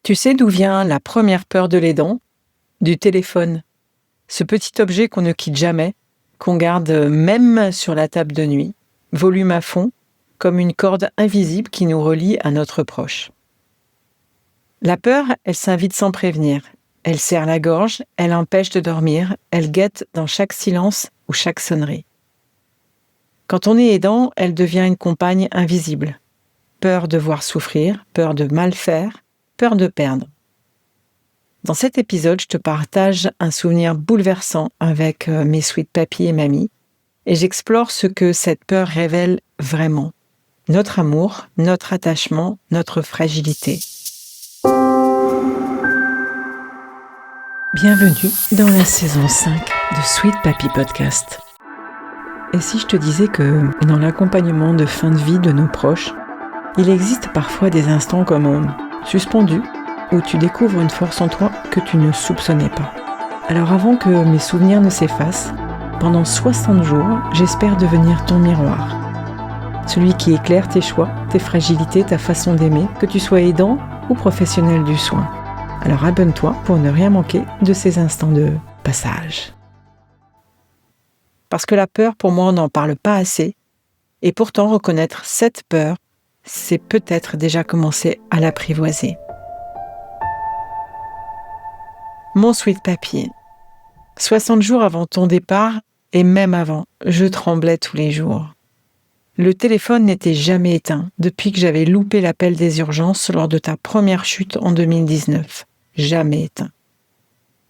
Tu sais d'où vient la première peur de l'aidant? Du téléphone. Ce petit objet qu'on ne quitte jamais, qu'on garde même sur la table de nuit, volume à fond, comme une corde invisible qui nous relie à notre proche. La peur, elle s'invite sans prévenir. Elle serre la gorge, elle empêche de dormir, elle guette dans chaque silence ou chaque sonnerie. Quand on est aidant, elle devient une compagne invisible. Peur de voir souffrir, peur de mal faire, peur de perdre. Dans cet épisode, je te partage un souvenir bouleversant avec mes sweet papy et mamie et j'explore ce que cette peur révèle vraiment. Notre amour, notre attachement, notre fragilité. Bienvenue dans la saison 5 de Sweet Papy Podcast. Et si je te disais que dans l'accompagnement de fin de vie de nos proches, il existe parfois des instants comme suspendus où tu découvres une force en toi que tu ne soupçonnais pas. Alors avant que mes souvenirs ne s'effacent, pendant 60 jours, j'espère devenir ton miroir. Celui qui éclaire tes choix, tes fragilités, ta façon d'aimer, que tu sois aidant ou professionnel du soin. Alors abonne-toi pour ne rien manquer de ces instants de passage. Parce que la peur, pour moi, on n'en parle pas assez. Et pourtant, reconnaître cette peur, c'est peut-être déjà commencer à l'apprivoiser. Mon sweet papy, 60 jours avant ton départ, et même avant, je tremblais tous les jours. Le téléphone n'était jamais éteint depuis que j'avais loupé l'appel des urgences lors de ta première chute en 2019. Jamais éteint.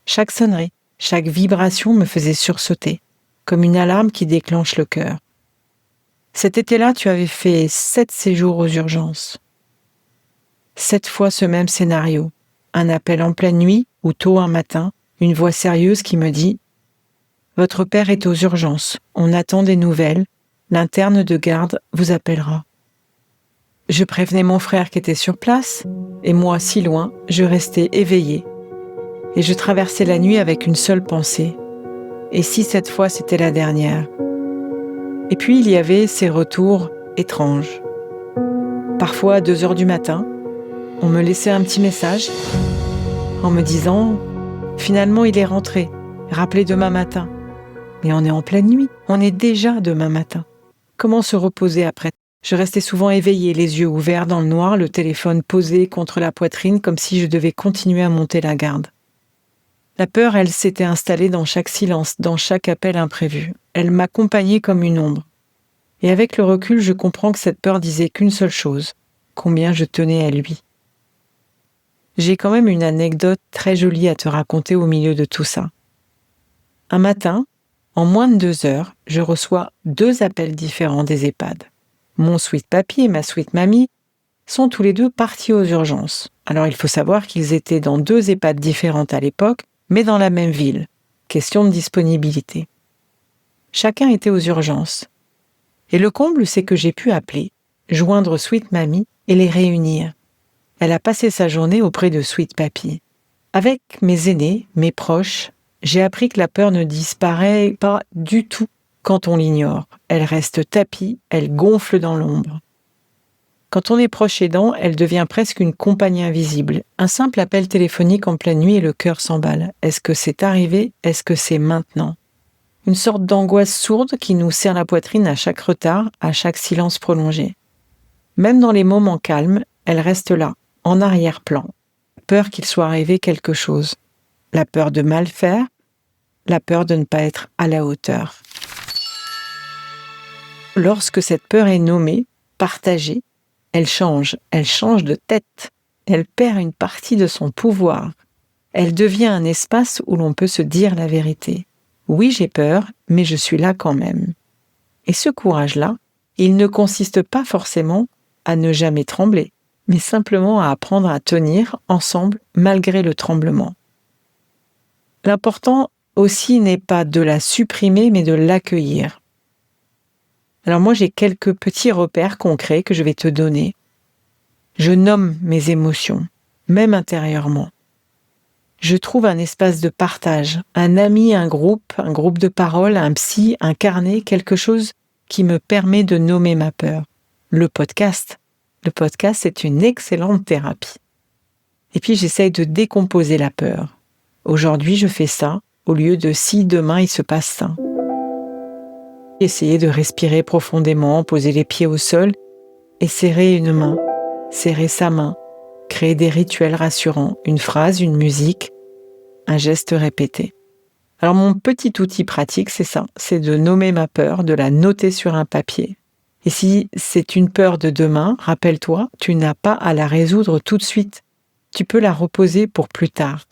Chaque sonnerie, chaque vibration me faisait sursauter, comme une alarme qui déclenche le cœur. Cet été-là, tu avais fait 7 séjours aux urgences. 7 fois ce même scénario. Un appel en pleine nuit ou tôt un matin, une voix sérieuse qui me dit « Votre père est aux urgences, on attend des nouvelles, l'interne de garde vous appellera. » Je prévenais mon frère qui était sur place, et moi, si loin, je restais éveillée. Et je traversais la nuit avec une seule pensée. Et si cette fois c'était la dernière? Et puis il y avait ces retours étranges. Parfois à 2h du matin, on me laissait un petit message en me disant « Finalement il est rentré, rappelez demain matin. » Mais on est en pleine nuit, on est déjà demain matin. Comment se reposer après? Je restais souvent éveillée, les yeux ouverts dans le noir, le téléphone posé contre la poitrine comme si je devais continuer à monter la garde. La peur, elle s'était installée dans chaque silence, dans chaque appel imprévu. Elle m'accompagnait comme une ombre. Et avec le recul, je comprends que cette peur disait qu'une seule chose, combien je tenais à lui. J'ai quand même une anecdote très jolie à te raconter au milieu de tout ça. Un matin, en moins de 2 heures, je reçois 2 appels différents des EHPAD. Mon sweet papy et ma sweet mamie sont tous les 2 partis aux urgences. Alors il faut savoir qu'ils étaient dans 2 EHPAD différentes à l'époque, mais dans la même ville. Question de disponibilité. Chacun était aux urgences. Et le comble, c'est que j'ai pu appeler, joindre sweet mamie et les réunir. Elle a passé sa journée auprès de sweet papy. Avec mes aînés, mes proches, j'ai appris que la peur ne disparaît pas du tout quand on l'ignore. Elle reste tapie, elle gonfle dans l'ombre. Quand on est proche aidant, elle devient presque une compagne invisible. Un simple appel téléphonique en pleine nuit et le cœur s'emballe. Est-ce que c'est arrivé? Est-ce que c'est maintenant? Une sorte d'angoisse sourde qui nous serre la poitrine à chaque retard, à chaque silence prolongé. Même dans les moments calmes, elle reste là, en arrière-plan. Peur qu'il soit arrivé quelque chose. La peur de mal faire, la peur de ne pas être à la hauteur. Lorsque cette peur est nommée, partagée, elle change de tête, elle perd une partie de son pouvoir. Elle devient un espace où l'on peut se dire la vérité. Oui, j'ai peur, mais je suis là quand même. Et ce courage-là, il ne consiste pas forcément à ne jamais trembler, mais simplement à apprendre à tenir ensemble malgré le tremblement. L'important aussi n'est pas de la supprimer, mais de l'accueillir. Alors moi, j'ai quelques petits repères concrets que je vais te donner. Je nomme mes émotions, même intérieurement. Je trouve un espace de partage, un ami, un groupe de parole, un psy, un carnet, quelque chose qui me permet de nommer ma peur. Le podcast, c'est une excellente thérapie. Et puis j'essaye de décomposer la peur. Aujourd'hui, je fais ça au lieu de si demain il se passe ça. Essayer de respirer profondément, poser les pieds au sol et serrer une main, serrer sa main, créer des rituels rassurants, une phrase, une musique, un geste répété. Alors mon petit outil pratique, c'est ça, c'est de nommer ma peur, de la noter sur un papier. Et si c'est une peur de demain, rappelle-toi, tu n'as pas à la résoudre tout de suite. Tu peux la reposer pour plus tard.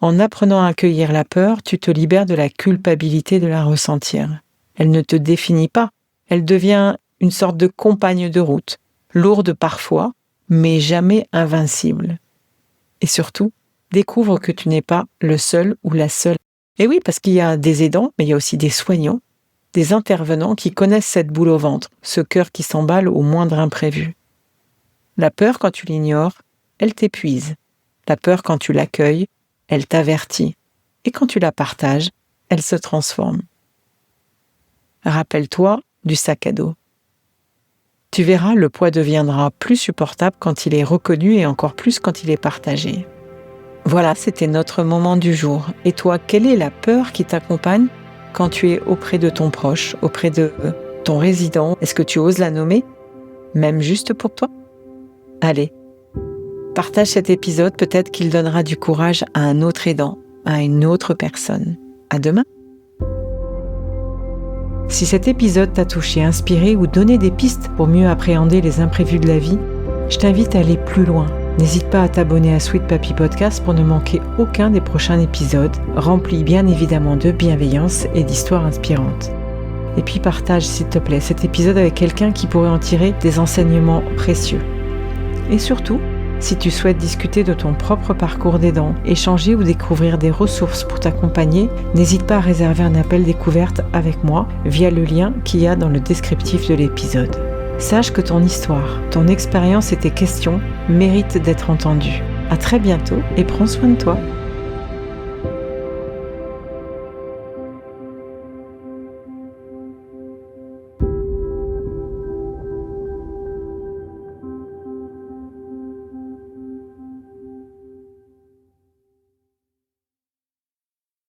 En apprenant à accueillir la peur, tu te libères de la culpabilité de la ressentir. Elle ne te définit pas, elle devient une sorte de compagne de route, lourde parfois, mais jamais invincible. Et surtout, découvre que tu n'es pas le seul ou la seule. Et oui, parce qu'il y a des aidants, mais il y a aussi des soignants, des intervenants qui connaissent cette boule au ventre, ce cœur qui s'emballe au moindre imprévu. La peur, quand tu l'ignores, elle t'épuise. La peur, quand tu l'accueilles, elle t'avertit. Et quand tu la partages, elle se transforme. Rappelle-toi du sac à dos. Tu verras, le poids deviendra plus supportable quand il est reconnu et encore plus quand il est partagé. Voilà, c'était notre moment du jour. Et toi, quelle est la peur qui t'accompagne quand tu es auprès de ton proche, auprès de ton résident? Est-ce que tu oses la nommer, même juste pour toi? Allez, partage cet épisode, peut-être qu'il donnera du courage à un autre aidant, à une autre personne. À demain! Si cet épisode t'a touché, inspiré ou donné des pistes pour mieux appréhender les imprévus de la vie, je t'invite à aller plus loin. N'hésite pas à t'abonner à Sweet Papy Podcast pour ne manquer aucun des prochains épisodes, remplis bien évidemment de bienveillance et d'histoires inspirantes. Et puis partage s'il te plaît cet épisode avec quelqu'un qui pourrait en tirer des enseignements précieux. Et surtout, si tu souhaites discuter de ton propre parcours d'aidant, échanger ou découvrir des ressources pour t'accompagner, n'hésite pas à réserver un appel découverte avec moi via le lien qu'il y a dans le descriptif de l'épisode. Sache que ton histoire, ton expérience et tes questions méritent d'être entendues. À très bientôt et prends soin de toi.